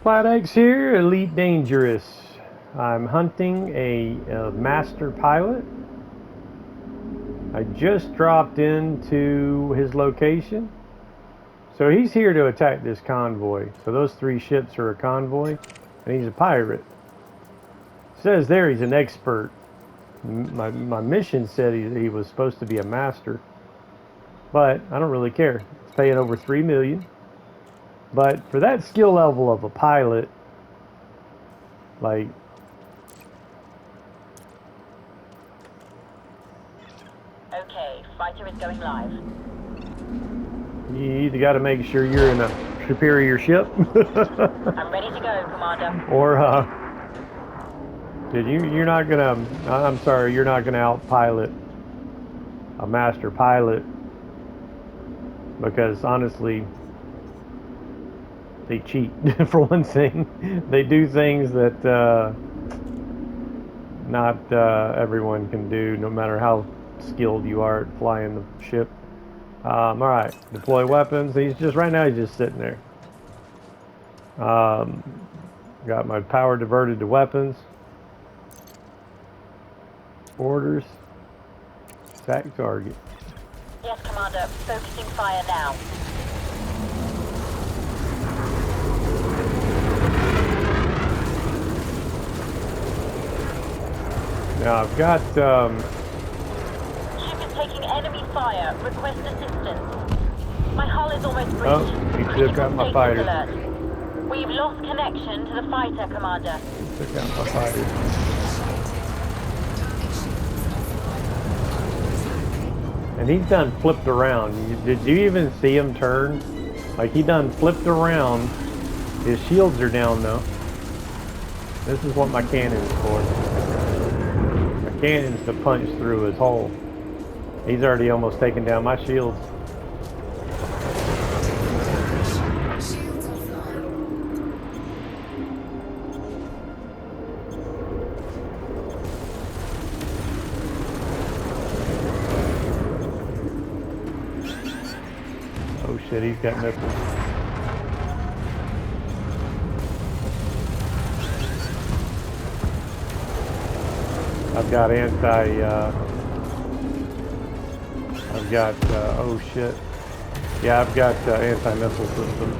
Flat X here, Elite Dangerous. I'm hunting a master pilot. I just dropped into his location. So he's here to attack this convoy. So those 3 ships are a convoy, and he's a pirate. It says there he's an expert. My mission said he was supposed to be a master, but I don't really care. It's paying over 3 million. But for that skill level of a pilot, like, Okay, fighter is going live. you either got to make sure you're in a superior ship, I'm ready to go, Commander. or you're not gonna. I'm sorry, you're not gonna outpilot a master pilot, because honestly, they cheat. For one thing, they do things that not everyone can do, no matter how skilled you are at flying the ship. All right, deploy weapons. He's just sitting there. Got my power diverted to weapons. Orders. Attack target. Yes, Commander. Focusing fire now. Now I've got. Ship is taking enemy fire. Request assistance. My hull is almost breached. Oh, he took out my fighter. Alert. We've lost connection to the fighter, Commander. Took out my fighter. And he's done flipped around. Did you even see him turn? Like, he done flipped around. His shields are down though. This is what my cannon's for. My cannon's to punch through his hull. He's already almost taken down my shields. Oh shit, he's got missiles. I've got oh shit. Yeah, I've got anti-missile systems.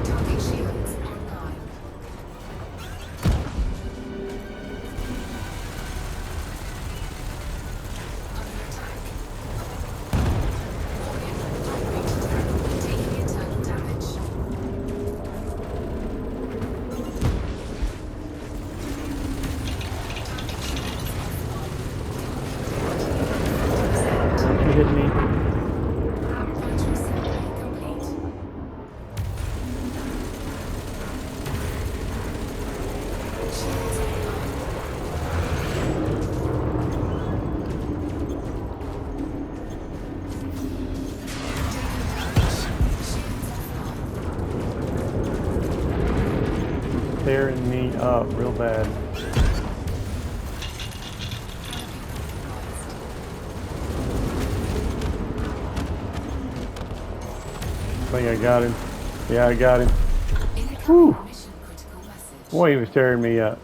Hit me. Tearing me up real bad. I think I got him. Yeah, I got him. Whew. Boy, he was tearing me up.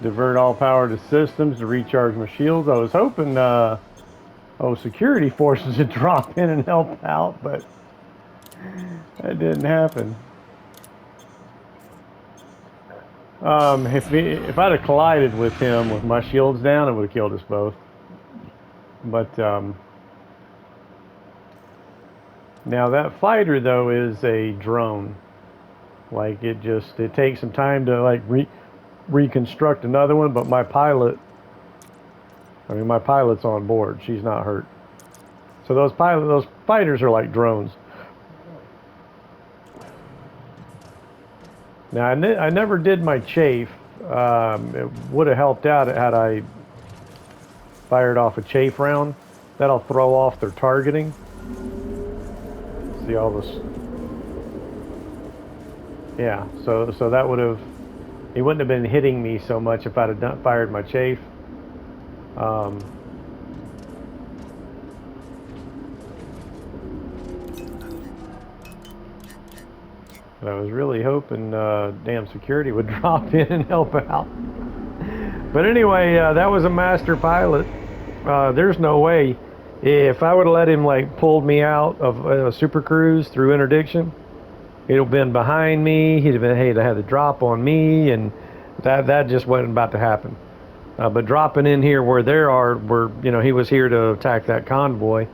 Divert all power to systems to recharge my shields. I was hoping, security forces would drop in and help out, but that didn't happen. If I'd have collided with him with my shields down, it would have killed us both. But now that fighter though is a drone. Like, it takes some time to like reconstruct another one. But my pilot's on board. She's not hurt. So those fighters are like drones. Now I never did my chafe. It would have helped out had I fired off a chafe round. That'll throw off their targeting. See all this? Yeah. So that would have. He wouldn't have been hitting me so much if I'd have fired my chafe. I was really hoping damn security would drop in and help out. But anyway, that was a master pilot. There's no way. If I would have let him like pulled me out of a super cruise through interdiction, he'd have been behind me. He'd have had the drop on me, and that just wasn't about to happen. But dropping in here where he was here to attack that convoy.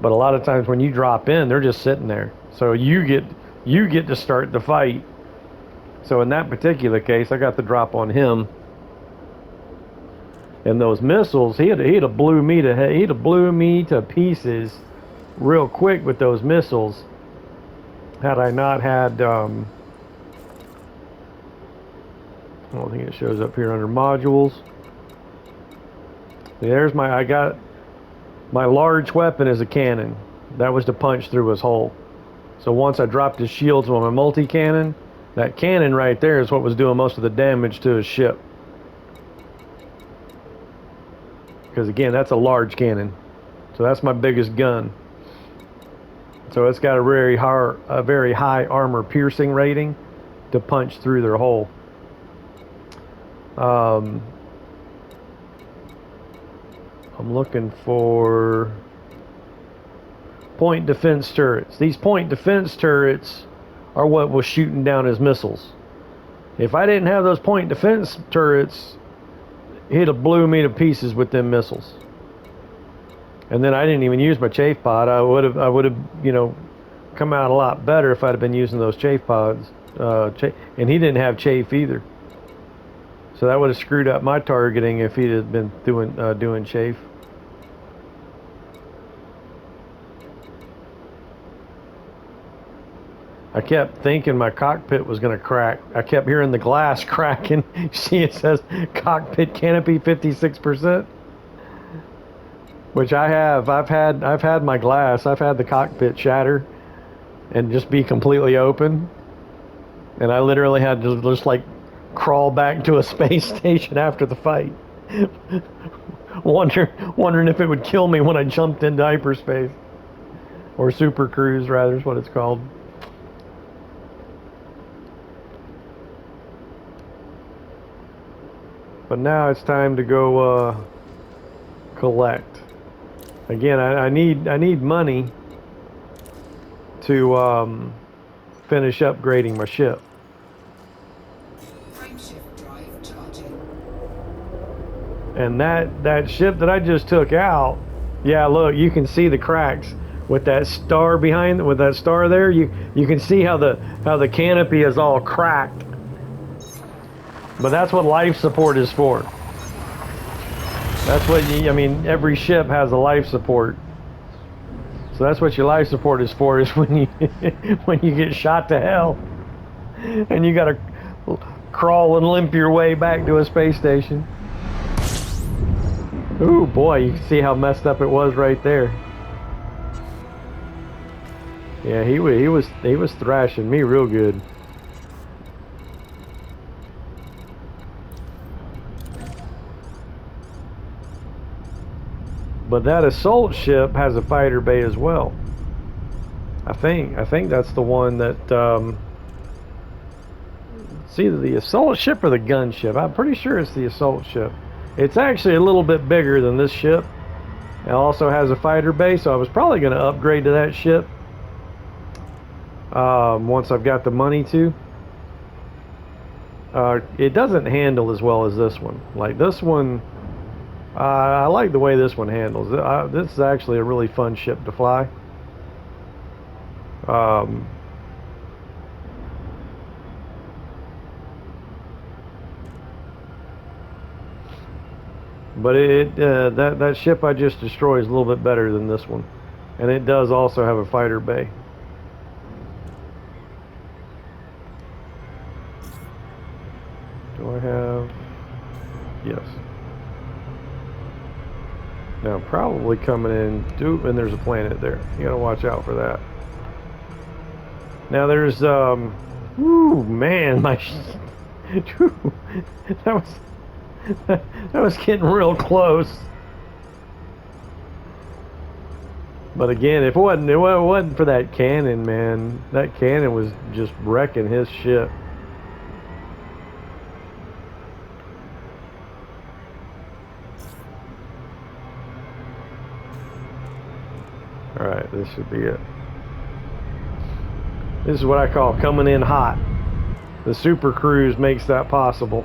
But a lot of times when you drop in, they're just sitting there. So you get to start the fight. So in that particular case, I got the drop on him. And those missiles, he'd have blew me to pieces real quick with those missiles. Had I not had, I don't think it shows up here under modules. There's I got my large weapon is a cannon. That was to punch through his hull. So once I dropped his shields on my multi-cannon, that cannon right there is what was doing most of the damage to his ship. Because again, that's a large cannon. So that's my biggest gun. So it's got a very high armor piercing rating to punch through their hull. I'm looking for point defense turrets. These point defense turrets are what was shooting down his missiles. If I didn't have those point defense turrets, he'd have blew me to pieces with them missiles. And then I didn't even use my chafe pod. I would have, come out a lot better if I'd have been using those chafe pods. And he didn't have chafe either. So that would have screwed up my targeting if he'd have been doing chafe. I kept thinking my cockpit was going to crack. I kept hearing the glass cracking. See, it says cockpit canopy 56%, which I have. I've had my glass. I've had the cockpit shatter and just be completely open, and I literally had to just like crawl back to a space station after the fight, wondering if it would kill me when I jumped into hyperspace, or super cruise rather is what it's called. But now it's time to go collect. Again, I need money to finish upgrading my ship. Frameshift drive charging. And that ship that I just took out, yeah, look, you can see the cracks with that star behind, with that star there. You can see how the canopy is all cracked. But that's what life support is for. That's what every ship has a life support. So that's what your life support is for, is when you get shot to hell and you gotta crawl and limp your way back to a space station. Ooh boy, you can see how messed up it was right there. Yeah, he was thrashing me real good. But that assault ship has a fighter bay as well. I think that's the one that it's either the assault ship or the gunship. I'm pretty sure it's the assault ship. It's actually a little bit bigger than this ship. It also has a fighter bay, so I was probably going to upgrade to that ship once I've got the money to. It doesn't handle as well as this one. Like this one, I like the way this one handles. This is actually a really fun ship to fly. But that ship I just destroyed is a little bit better than this one, and it does also have a fighter bay. Do I have? Yes. Now probably coming in, and there's a planet there. You gotta watch out for that. Now there's ooh man, my that was getting real close. But again, if it wasn't for that cannon, man, that cannon was just wrecking his ship. All right, this should be it. This is what I call coming in hot. The Super Cruise makes that possible.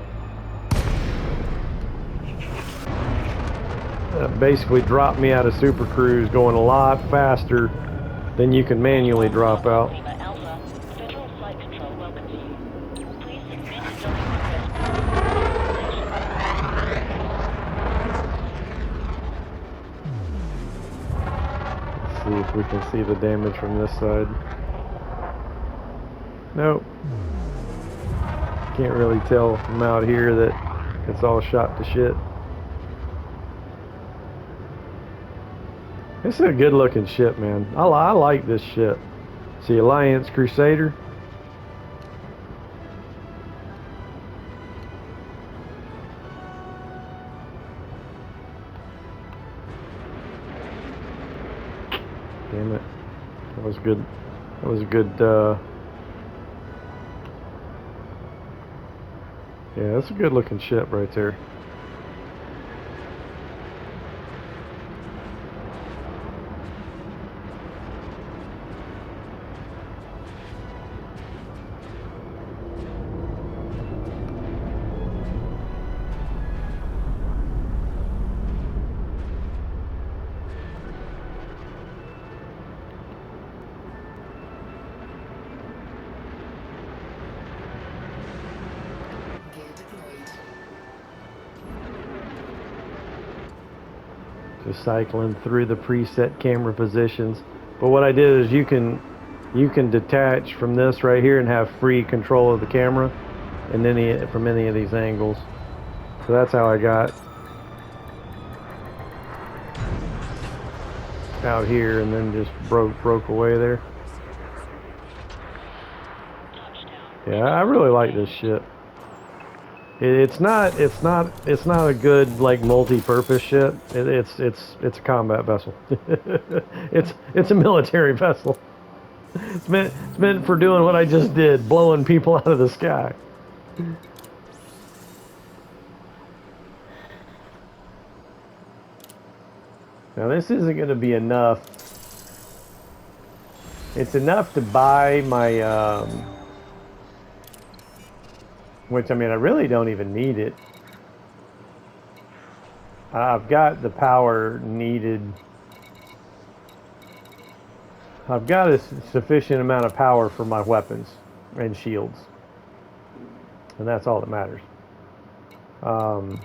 Basically dropped me out of Super Cruise going a lot faster than you can manually drop out. Alpha, Federal Flight Control welcomes you. Please submit a docking request. See if we can see the damage from this side. Nope. Can't really tell from out here that it's all shot to shit. This is a good looking ship, man. I like this ship. See, Alliance Crusader. Damn it. That was good. That was a good, yeah, that's a good looking ship right there. Gear deployed. Just cycling through the preset camera positions. But what I did is you can detach from this right here and have free control of the camera and from any of these angles. So that's how I got out here and then just broke away there. Yeah, I really like this ship. It's not a good like multi-purpose ship. It's a combat vessel. it's a military vessel. It's meant for doing what I just did, blowing people out of the sky. Now this isn't going to be enough. It's enough to buy my which, I mean, I really don't even need it. I've got the power needed. I've got a sufficient amount of power for my weapons and shields. And that's all that matters. I'm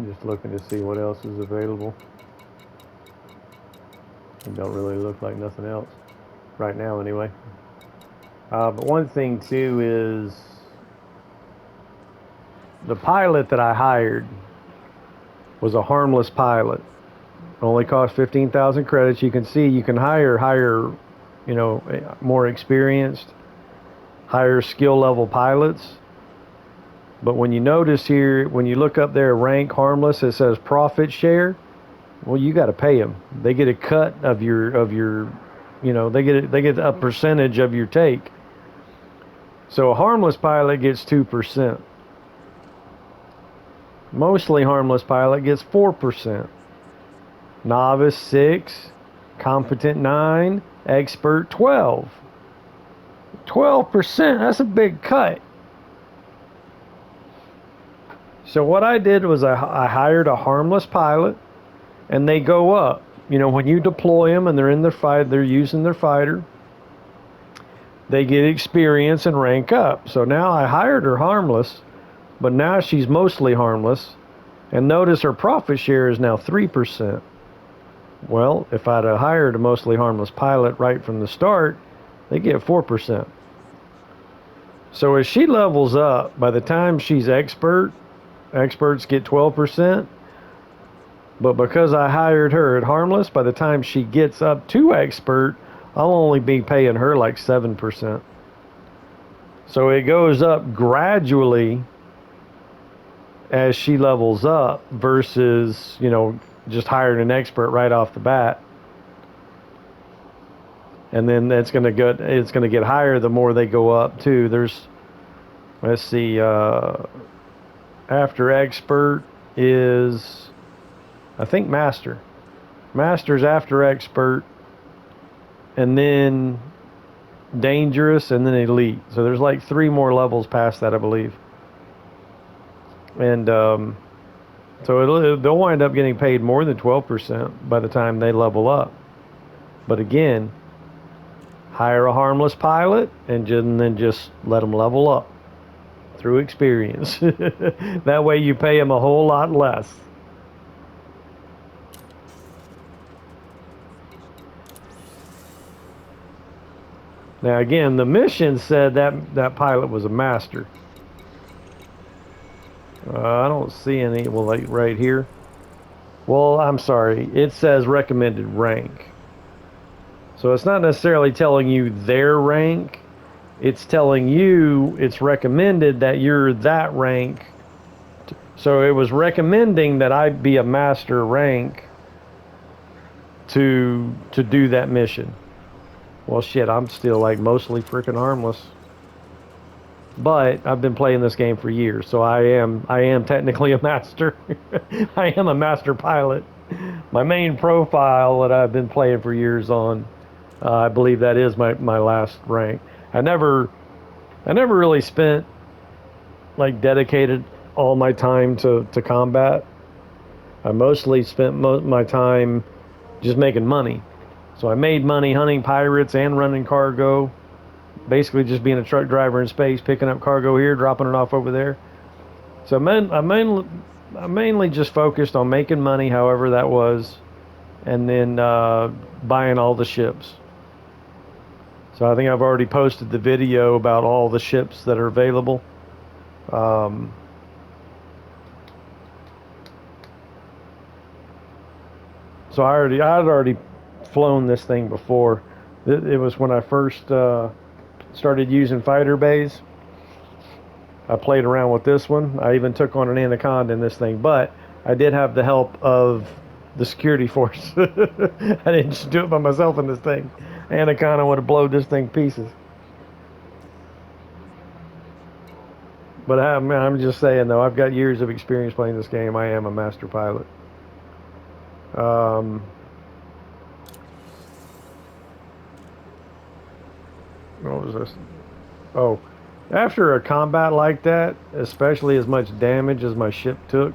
just looking to see what else is available. It don't really look like nothing else. Right now, anyway. But one thing too is the pilot that I hired was a harmless pilot. Only cost 15,000 credits. You can see you can hire, you know, more experienced, higher skill level pilots. But when you notice here, when you look up there, rank harmless, it says profit share. Well, you got to pay them. They get a cut of your. You know, they get a percentage of your take. So a harmless pilot gets 2%. Mostly harmless pilot gets 4%. Novice 6, competent 9, expert 12. 12%, that's a big cut. So what I did was I hired a harmless pilot and they go up. You know, when you deploy them and they're in their fight, they're using their fighter, they get experience and rank up. So now I hired her harmless, but now she's mostly harmless. And notice her profit share is now 3%. Well, if I'd have hired a mostly harmless pilot right from the start, they get 4%. So as she levels up, by the time she's expert, experts get 12%. But because I hired her at harmless, by the time she gets up to expert, I'll only be paying her like 7%. So it goes up gradually as she levels up versus, you know, just hiring an expert right off the bat. And then it's going to get higher the more they go up too. There's, let's see, after expert is, I think, master. Master's after expert, and then dangerous, and then elite. So there's like 3 more levels past that, I believe. And so they'll wind up getting paid more than 12% by the time they level up. But again, hire a harmless pilot and then just let them level up through experience. That way you pay them a whole lot less. Now again, the mission said that pilot was a master. I don't see any, well, like right here. Well, I'm sorry, it says recommended rank. So it's not necessarily telling you their rank. It's telling you it's recommended that you're that rank. So it was recommending that I be a master rank to do that mission. Well, shit, I'm still like mostly freaking harmless. But I've been playing this game for years, so I am technically a master. I am a master pilot. My main profile that I've been playing for years on, I believe that is my last rank. I never really spent, like, dedicated all my time to combat. I mostly spent my time just making money. So I made money hunting pirates and running cargo. Basically just being a truck driver in space, picking up cargo here, dropping it off over there. So I mainly just focused on making money, however that was, and then buying all the ships. So I think I've already posted the video about all the ships that are available. So I had already flown this thing before. It was when I first started using fighter bays. I played around with this one. I even took on an anaconda in this thing, but I did have the help of the security force. I didn't just do it by myself in this thing. Anaconda would have blown this thing to pieces. But I'm just saying, though, I've got years of experience playing this game. I am a master pilot. What was this? Oh, after a combat like that, especially as much damage as my ship took,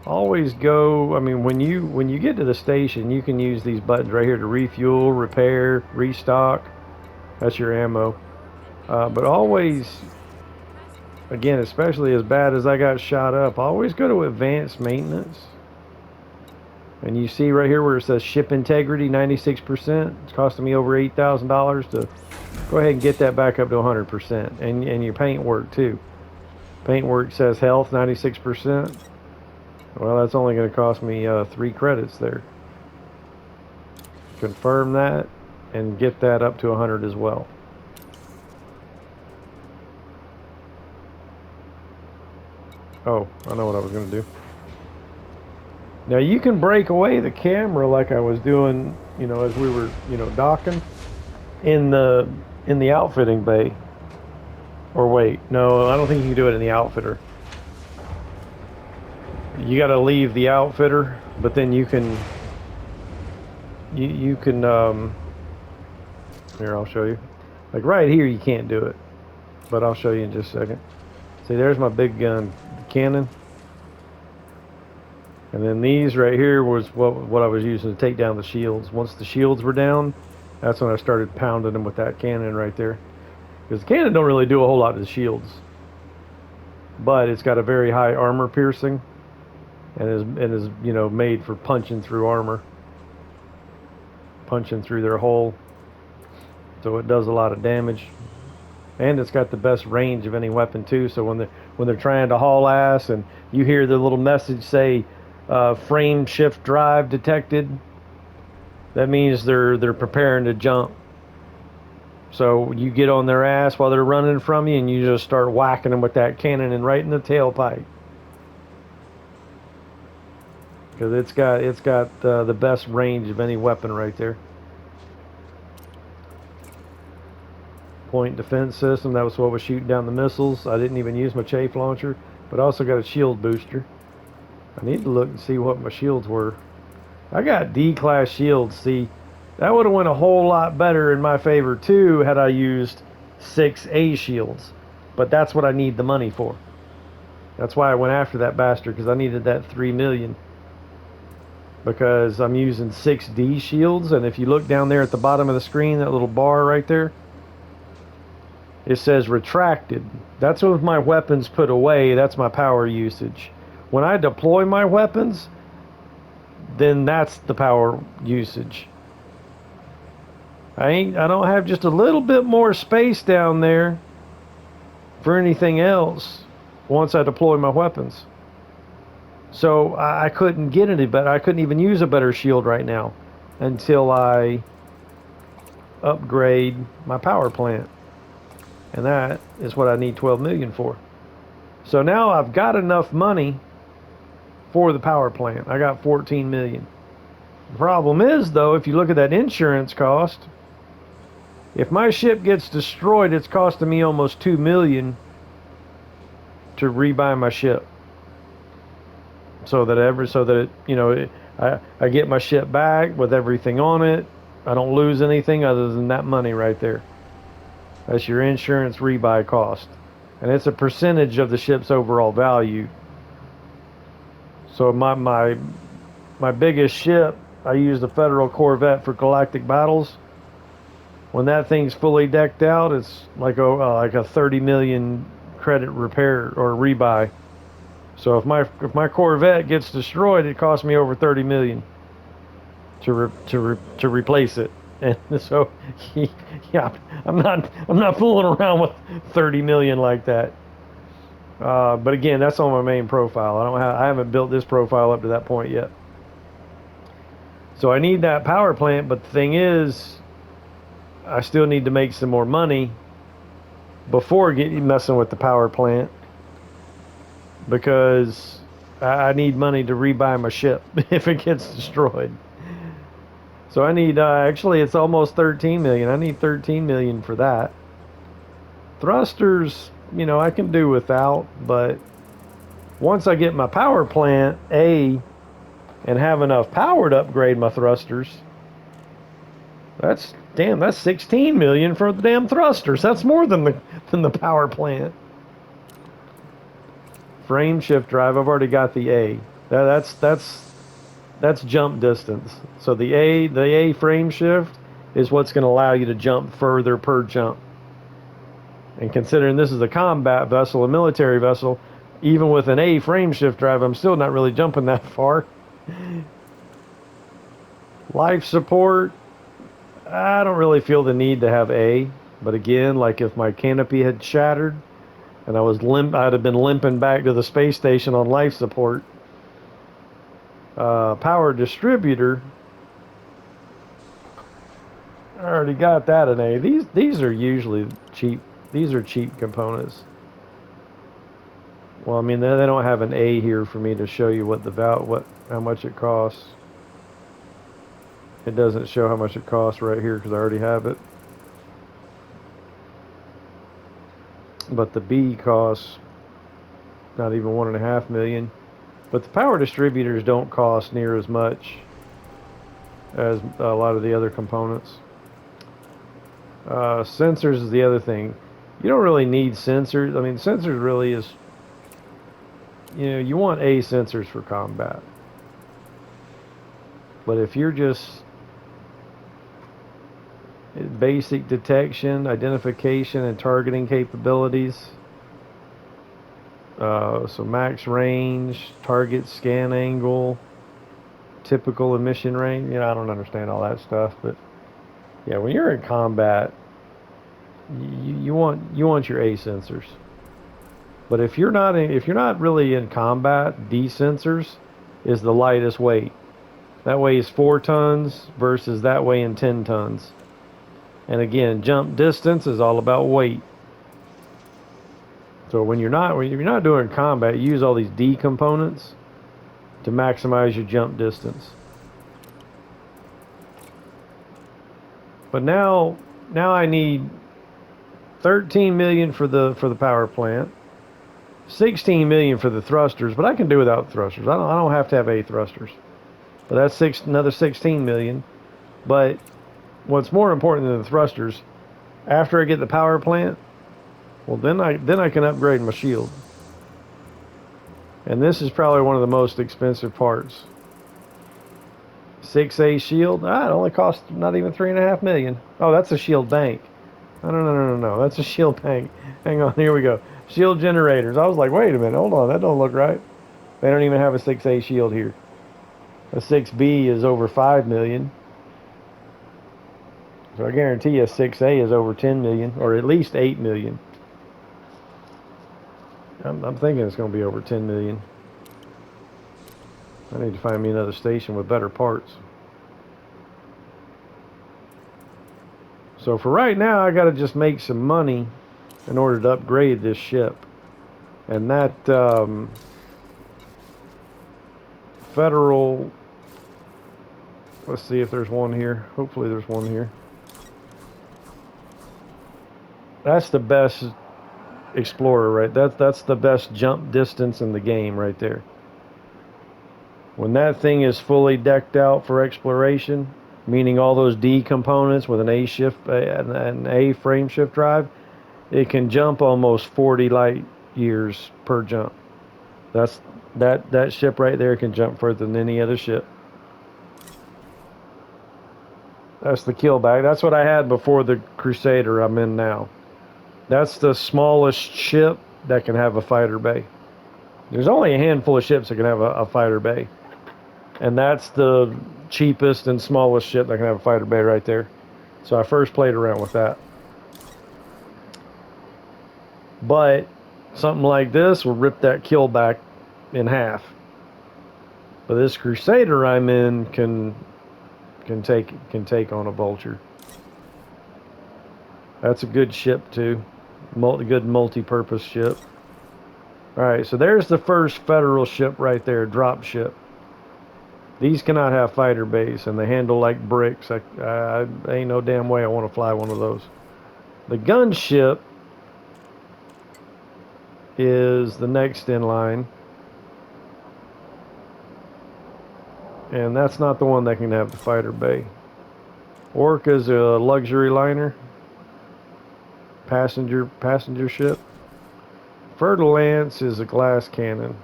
always go. I mean, when you get to the station, you can use these buttons right here to refuel, repair, restock. That's your ammo. But always, again, especially as bad as I got shot up, always go to advanced maintenance. And you see right here where it says ship integrity 96%. It's costing me over $8,000 to go ahead and get that back up to 100%. And your paint work too. Paint work says health 96%. Well, that's only going to cost me 3 credits there. Confirm that and get that up to 100 as well. Oh, I know what I was going to do. Now you can break away the camera like I was doing, you know, as we were, you know, docking in the outfitting bay. Or wait, no, I don't think you can do it in the outfitter. You got to leave the outfitter, but then you can here, I'll show you. Like right here you can't do it, but I'll show you in just a second. See, there's my big gun, the cannon. And then these right here was what I was using to take down the shields. Once the shields were down, that's when I started pounding them with that cannon right there. Because the cannon don't really do a whole lot to the shields. But it's got a very high armor piercing. And is you know, made for punching through armor. Punching through their hull. So it does a lot of damage. And it's got the best range of any weapon too. So when they're trying to haul ass and you hear the little message say, frame shift drive detected, that means they're preparing to jump. So you get on their ass while they're running from you, and you just start whacking them with that cannon and right in the tailpipe. because it's got the best range of any weapon right there. Point defense system, that was what was shooting down the missiles. I didn't even use my chafe launcher, but I also got a shield booster. I need to look and see what my shields were. I got D-class shields. See, that would have went a whole lot better in my favor too had I used 6A shields. But that's what I need the money for. That's why I went after that bastard, because I needed that 3 million. Because I'm using 6D shields, and if you look down there at the bottom of the screen, that little bar right there, it says retracted. That's with my weapons put away. That's my power usage. When I deploy my weapons, then that's the power usage. I don't have just a little bit more space down there for anything else once I deploy my weapons. So I couldn't get any better. I couldn't even use a better shield right now until I upgrade my power plant. And that is what I need 12 million for. So now I've got enough money for the power plant. I got 14 million. The problem is, though, if you look at that insurance cost, if my ship gets destroyed, it's costing me almost 2 million to rebuy my ship. So that I get my ship back with everything on it. I don't lose anything other than that money right there. That's your insurance rebuy cost. And it's a percentage of the ship's overall value. So my biggest ship, I use the Federal Corvette for galactic battles. When that thing's fully decked out, it's like a 30 million credit repair or rebuy. So if my Corvette gets destroyed, it costs me over 30 million to replace it. And so, yeah, I'm not fooling around with 30 million like that. But again, that's on my main profile. I haven't built this profile up to that point yet. So I need that power plant, but the thing is, I still need to make some more money before messing with the power plant, because I need money to rebuy my ship if it gets destroyed. So I need, actually it's almost 13 million. I need 13 million for that. Thrusters, I can do without, but once I get my power plant and have enough power to upgrade my thrusters, that's 16 million for the damn thrusters. That's more than the power plant. Frame shift drive, I've already got the A. That's jump distance. So the A frame shift is what's going to allow you to jump further per jump. And considering this is a combat vessel, a military vessel, even with an A frame shift drive, I'm still not really jumping that far. Life support, I don't really feel the need to have A. But again, like if my canopy had shattered and I'd have been limping back to the space station on life support. Power distributor, I already got that in A. These are usually cheap. These are cheap components. Well, I mean, they don't have an A here for me to show you how much it costs. It doesn't show how much it costs right here because I already have it. But the B costs not even 1.5 million. But the power distributors don't cost near as much as a lot of the other components. Sensors is the other thing. You don't really need sensors. I mean, sensors really is, you want A sensors for combat. But if you're just basic detection, identification, and targeting capabilities, so max range, target scan angle, typical emission range. I don't understand all that stuff, but yeah, when you're in combat, you want your A sensors. But if you're not really in combat, D sensors is the lightest weight. That weighs 4 tons versus that weighing 10 tons. And again, jump distance is all about weight. So when you're not doing combat, you use all these D components to maximize your jump distance. But now I need 13 million for the power plant, 16 million for the thrusters, but I can do without thrusters. I don't have to have A thrusters. But that's another 16 million. But what's more important than the thrusters, after I get the power plant, well then I can upgrade my shield. And this is probably one of the most expensive parts. 6A shield. It only costs not even 3.5 million. Oh, that's a shield bank. No. That's a shield bank. Hang on, here we go. Shield generators. I was like, wait a minute, hold on, that don't look right. They don't even have a 6A shield here. A 6B is over 5 million. So I guarantee you 6A is over 10 million, or at least 8 million. I'm thinking it's going to be over 10 million. I need to find me another station with better parts. So for right now, I got to just make some money in order to upgrade this ship. And that Federal, let's see if there's one here. Hopefully there's one here. That's the best Explorer, right? That's the best jump distance in the game right there. When that thing is fully decked out for exploration, meaning all those D components with an A frame shift drive, it can jump almost 40 light years per jump. That ship right there can jump further than any other ship. That's the killback. That's what I had before the Crusader I'm in now. That's the smallest ship that can have a fighter bay. There's only a handful of ships that can have a fighter bay. And that's the cheapest and smallest ship that can have a fighter bay right there. So I first played around with that. But something like this will rip that kill back in half. But this Crusader I'm in can take on a Vulture. That's a good ship too. Good multi-purpose ship. Alright, so there's the first Federal ship right there, drop ship. These cannot have fighter bays, and they handle like bricks. I ain't no damn way I want to fly one of those. The gunship is the next in line. And that's not the one that can have the fighter bay. Orca's a luxury liner. Passenger ship. Alliance is a glass cannon.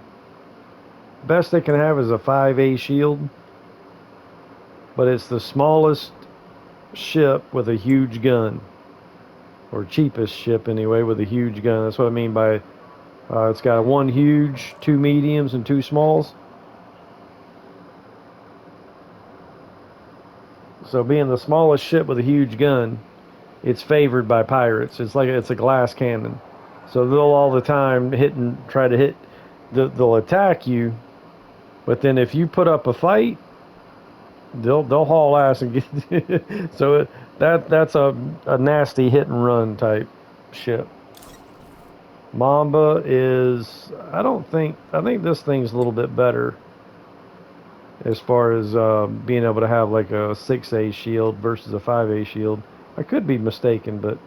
Best they can have is a 5A shield. But it's the smallest ship with a huge gun. Or cheapest ship anyway with a huge gun. That's what I mean by it's got one huge, two mediums, and two smalls. So being the smallest ship with a huge gun, it's favored by pirates. It's a glass cannon. So they'll all the time try to hit. They'll attack you, but then if you put up a fight, they'll haul ass and get. So that's a nasty hit and run type ship. Mamba is, I think this thing's a little bit better as far as being able to have like a 6A shield versus a 5A shield. I could be mistaken, but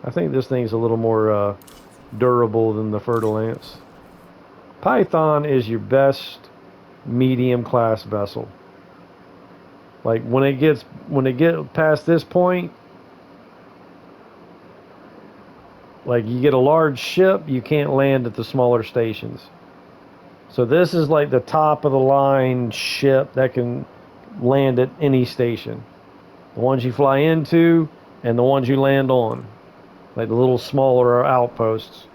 I think this thing's a little more durable than the Alliance. Python is your best medium class vessel. Like when it gets past this point, like you get a large ship, you can't land at the smaller stations. So this is like the top of the line ship that can land at any station. The ones you fly into and the ones you land on. Like the little smaller outposts.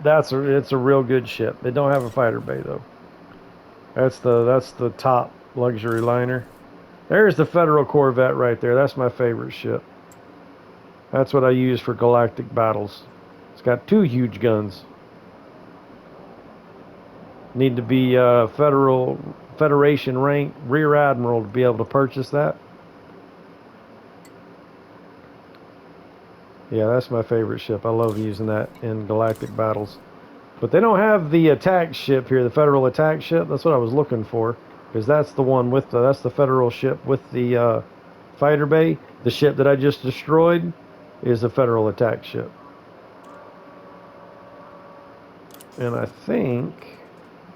It's a real good ship. They don't have a fighter bay though. That's the top luxury liner. There's the Federal Corvette right there. That's my favorite ship. That's what I use for galactic battles. It's got two huge guns. Need to be Federation rank Rear Admiral to be able to purchase that. Yeah, that's my favorite ship. I love using that in galactic battles. But they don't have the attack ship here, the Federal attack ship. That's what I was looking for, because that's the one with that's the Federal ship with the fighter bay. The ship that I just destroyed is a Federal attack ship. And I think,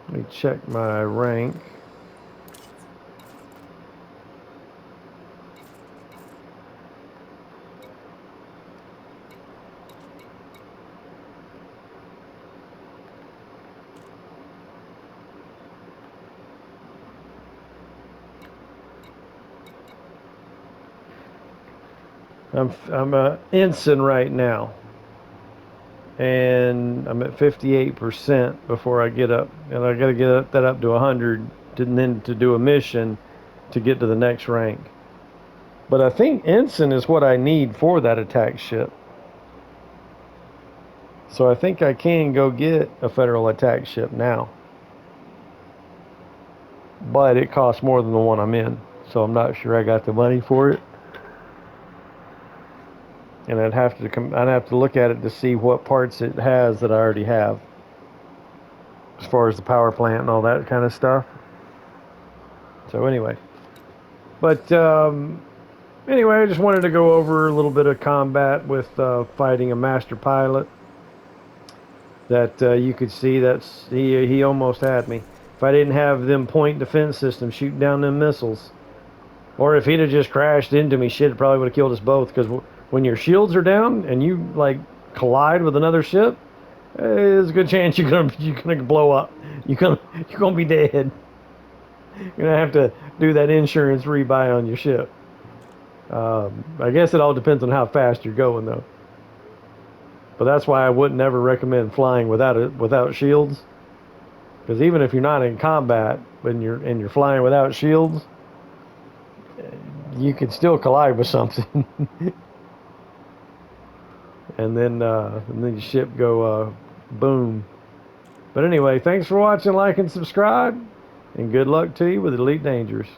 let me check my rank. I'm a ensign right now, and I'm at 58% before I get up, and I got to get that up to 100, and then to do a mission to get to the next rank. But I think ensign is what I need for that attack ship. So I think I can go get a Federal attack ship now. But it costs more than the one I'm in, so I'm not sure I got the money for it. And I'd have to look at it to see what parts it has that I already have, as far as the power plant and all that kind of stuff. So anyway, but anyway, I just wanted to go over a little bit of combat with fighting a master pilot. That you could see that's he almost had me. If I didn't have them point defense systems shooting down them missiles, or if he'd have just crashed into me, shit, it probably would have killed us both. Because when your shields are down and you like collide with another ship, there's a good chance you're gonna blow up. You're gonna be dead. You're gonna have to do that insurance rebuy on your ship. I guess it all depends on how fast you're going, though. But that's why I wouldn't ever recommend flying without shields. Because even if you're not in combat, and you're flying without shields, you could still collide with something, and then your ship go boom. But anyway, thanks for watching, like, and subscribe, and good luck to you with Elite Dangerous.